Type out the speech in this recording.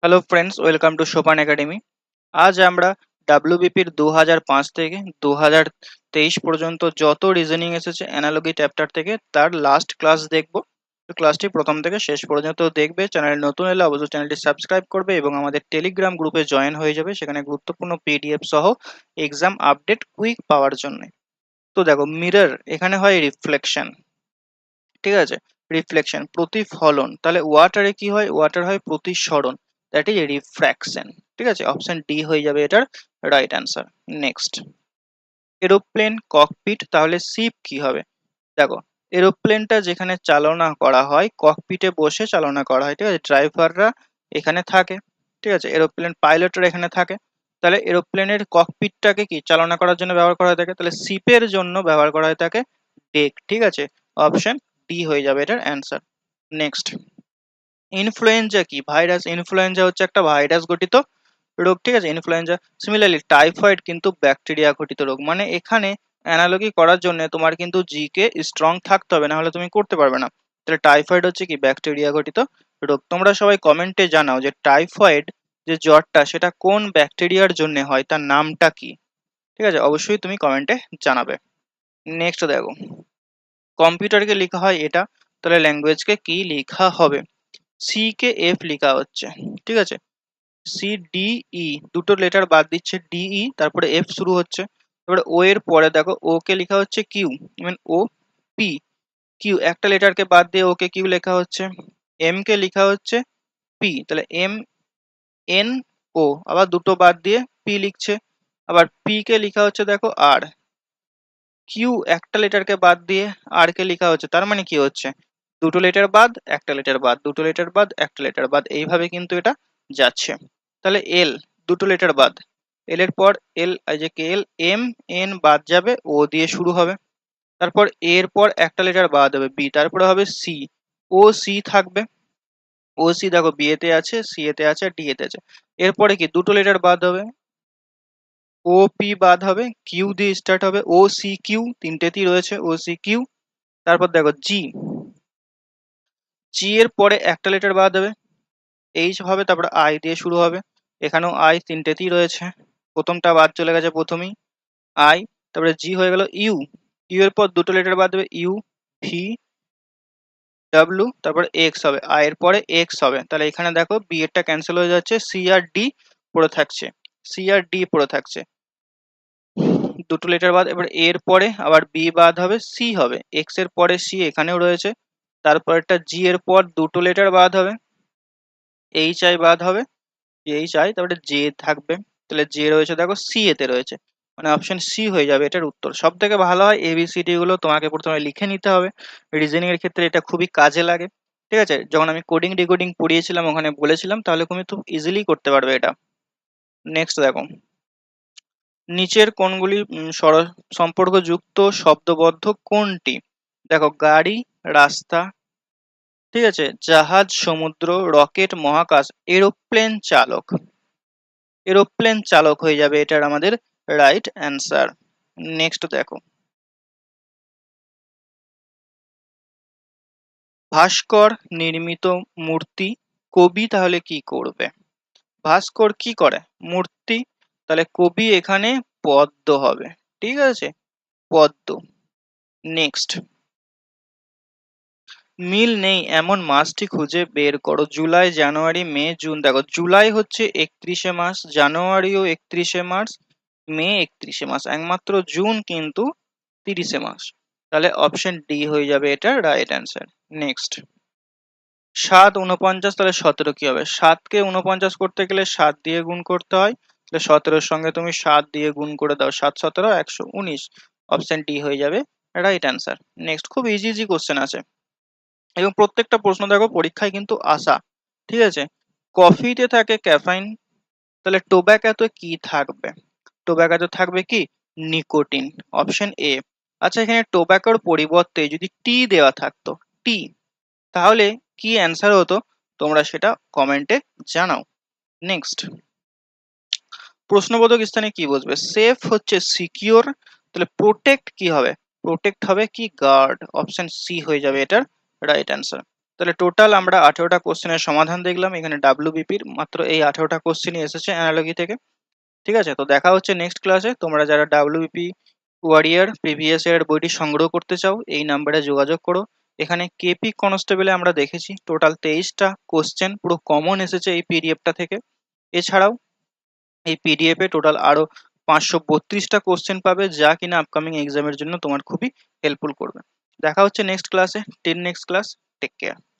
Hello friends, welcome to সোপান academy. আজ আমরা ডাব্লিউবিপির 2005 থেকে 2023 পর্যন্ত যত রিজনিং এসেছে অ্যানালজি চ্যাপ্টার থেকে তার লাস্ট ক্লাস দেখব। তো ক্লাসটি প্রথম থেকে শেষ পর্যন্ত দেখবে। চ্যানেলে নতুন এলে অবশ্যই চ্যানেলটি সাবস্ক্রাইব করবে এবং আমাদের টেলিগ্রাম গ্রুপে জয়েন হয়ে যাবে, সেখানে গুরুত্বপূর্ণ পিডিএফ সহ এক্সাম আপডেট কুইক পাওয়ার জন্য। তো দেখো, মিরর এখানে হয় রিফ্লেকশন, ঠিক আছে? রিফ্লেকশন প্রতিফলন, তাহলে ওয়াটারে কি হয়? ওয়াটার হয় প্রতিসরণ, দ্যাট ইজ রিফ্র্যাকশন। ঠিক আছে, অপশন ডি হয়ে যাবে এটার right answer. Next, aeroplane cockpit, তাহলে শিপ কি হবে? দেখো, এরোপ্লেনটা যেখানে চালনা করা হয় ককপিটে বসে চালনা করা হয়, ঠিক আছে? ড্রাইভাররা এখানে থাকে, ঠিক আছে? এরোপ্লেন পাইলটরা এখানে থাকে, তাহলে এরোপ্লেনের ককপিটটাকে কি চালনা করার জন্য ব্যবহার করা হয়ে থাকে? তাহলে শিপের জন্য ব্যবহার করা হয়ে থাকে ডেক, ঠিক আছে? অপশন ডি হয়ে যাবে এটার অ্যান্সার। নেক্সট, ইনফ্লুয়েঞ্জা কি? ভাইরাস। ইনফ্লুয়েঞ্জা হচ্ছে একটা ভাইরাস ঘটিত রোগ, ঠিক আছে? ইনফ্লুয়েঞ্জা। সিমিলারলি টাইফয়েড কিন্তু ব্যাকটেরিয়া ঘটিত রোগ। মানে এখানে অ্যানালজি করার জন্য তোমার কিন্তু জিকে স্ট্রং থাকতে হবে, না হলে তুমি করতে পারবে না। তাহলে টাইফয়েড হচ্ছে কি? ব্যাকটেরিয়া ঘটিত রোগ। তোমরা সবাই কমেন্টে জানাও যে টাইফয়েড যে জ্বরটা সেটা কোন ব্যাকটেরিয়ার জন্য হয়, তার নামটা কি? ঠিক আছে, অবশ্যই তুমি কমেন্টে জানাবে। নেক্সট দেখো, কম্পিউটারকে লেখা হয় এটা, তাহলে ল্যাঙ্গুয়েজকে কি লেখা হবে? সি কে এফ লেখা হচ্ছে, ঠিক আছে? সি ডি ই, দুটো লেটার বাদ দিচ্ছে ডিই, তারপরে এফ শুরু হচ্ছে। তারপরে ও এর পরে দেখো ও কে লেখা হচ্ছে কিউ, মিন ও পি। কিউ একটা লেটারকে বাদ দিয়ে ওকে কিউ লেখা হচ্ছে। এম কে লেখা হচ্ছে পি, তাহলে এম এন ও, আবার দুটো বাদ দিয়ে পি লিখছে। আবার পি কে লেখা হচ্ছে দেখো আর। কিউ একটা লেটারকে বাদ দিয়ে আর কে লেখা হচ্ছে, তার মানে কি হচ্ছে? দুটো লেটার বাদ একটা লেটার বাদ, দুটো লেটার বাদ একটা লেটার বাদ, এইভাবে কিন্তু এটা যাচ্ছে। তাহলে এল, দুটো লেটার বাদ, এল এর পর এল, এই যে কে এল, এম এন বাদ যাবে, ও দিয়ে শুরু হবে। তারপর এর পর একটা লেটার বাদ হবে বি, তারপরে হবে সি, ও সি থাকবে। ও সি দেখো বি এতে আছে, সি এতে আছে, ডি এতে আছে। এরপরে কি দুটো লেটার বাদ হবে, ও পি বাদ হবে, কিউ দিয়ে স্টার্ট হবে, ও সি কিউ, তিনটেতেই রয়েছে ও সি কিউ। তারপর দেখো জি, জি এর পরে একটা লেটার বাদ হবে, এইচ হবে, তারপর আই দিয়ে শুরু হবে। এখানেও আই, তিনটেতেই রয়েছে, প্রথমটা বাদ চলে গেছে প্রথমেই, আই। তারপরে জি হয়ে গেল ইউ, ইউ এর পর দুটো লেটার বাদ দেবে, ইউ ভি ডাব্লিউ, তারপর এক্স হবে, আই এর পরে এক্স হবে। তাহলে এখানে দেখো বি এরটা ক্যান্সেল হয়ে যাচ্ছে, সি আর ডি পড়ে থাকছে, সি আর ডি পড়ে থাকছে, দুটো লেটার বাদ। এবার এর পরে আবার বি বাদ হবে, সি হবে, এক্স এর পরে সি এখানেও রয়েছে। তারপরটা জি এর পর দুটো লেটার বাদ হবে, এইচ আই বাদ হবে, এইচ আই, তারপরে জে থাকবে। তাহলে জে রয়েছে দেখো সি এতে রয়েছে, মানে অপশন সি হয়ে যাবে এটার উত্তর। সব থেকে ভালো হয় এবিসিডি গুলো তোমাকে প্রথমে লিখে নিতে হবে, রিজনিং এর ক্ষেত্রে এটা খুবই কাজে লাগে। ঠিক আছে, যখন আমি কোডিং ডিকোডিং পড়িয়েছিলাম ওখানে বলেছিলাম, তাহলে তুমি খুব ইজিলি করতে পারবে এটা। নেক্সট দেখো, নিচের কোনগুলি সম্পর্কযুক্ত শব্দবদ্ধ কোনটি? দেখো, গাড়ি, রাস্তা, ঠিক আছে, জাহাজ, সমুদ্র, রকেট, মহাকাশ, এরোপ্লেন চালক। এরোপ্লেন চালক হয়ে যাবে এটার আমাদের রাইট অ্যান্সার। নেক্সট দেখো, ভাস্কর নির্মিত মূর্তি, কবি তাহলে কি করবে? ভাস্কর কি করে? মূর্তি, তাহলে কবি এখানে পদ্ম হবে, ঠিক আছে? পদ্ম। নেক্সট, মিল নেই এমন মাসটি খুঁজে বের করো। জুলাই, জানুয়ারি, মে, জুন। দেখো, জুলাই হচ্ছে 31শে মাস, জানুয়ারিও 31শে মাস, মে 31শে মাস, একমাত্র জুন কিন্তু 30শে মাস। তাহলে অপশন ডি হয়ে যাবে এটা রাইট অ্যান্সার। নেক্সট, 7 49, তাহলে 17 কি হবে? 7কে 49 করতে গেলে 7 দিয়ে গুণ করতে হয়, তাহলে 17-র সঙ্গে তুমি 7 দিয়ে গুণ করে দাও, 7 17 119। অপশন ডি হয়ে যাবে রাইট অ্যান্সার। নেক্সট, খুব ইজি ইজি কোশ্চেন আছে এবং প্রত্যেকটা প্রশ্ন দেখো পরীক্ষায় কিন্তু আসা, ঠিক আছে? কফিতে থাকে ক্যাফাইন, তাহলে টোব্যাকোতে কি থাকবে? টোব্যাকোতে থাকবে কি? Nicotine, option A. আচ্ছা, এখানে টোব্যাকোর পরিবর্তে যদি টি দেওয়া থাকতো, টি, তাহলে কি অ্যান্সার হতো? তোমরা সেটা কমেন্টে জানাও। নেক্সট, প্রশ্নবোধক স্থানে কি বসবে? সেফ হচ্ছে সিকিউর, তাহলে প্রোটেক্ট কি হবে? প্রোটেক্ট হবে কি? গার্ড, অপশন সি হয়ে যাবে এটার রাইট অ্যান্সার। তাহলে টোটাল আমরা 18টা কোশ্চেনের সমাধান দেখলাম। এখানে ডাব্লিউবিপির মাত্র এই 18টা কোশ্চেনই এসেছে অ্যানালজি থেকে। ঠিক আছে, তো দেখা হচ্ছে নেক্সট ক্লাসে। তোমরা যারা ডাব্লিউবিপি ওয়ারিয়ার প্রিভিয়াস ইয়ার বইটি সংগ্রহ করতে চাও এই নাম্বারে যোগাযোগ করো। এখানে কেপি কনস্টেবলে আমরা দেখেছি টোটাল 23টা কোশ্চেন পুরো কমন এসেছে এই পিডিএফটা থেকে। এছাড়াও এই পিডিএফ এ টোটাল আরো 532টা কোশ্চেন পাবে, যা কিনা আপকামিং এক্সামের জন্য তোমার খুবই হেল্পফুল করবে। দেখা হচ্ছে নেক্সট ক্লাসে। Till next class, take care.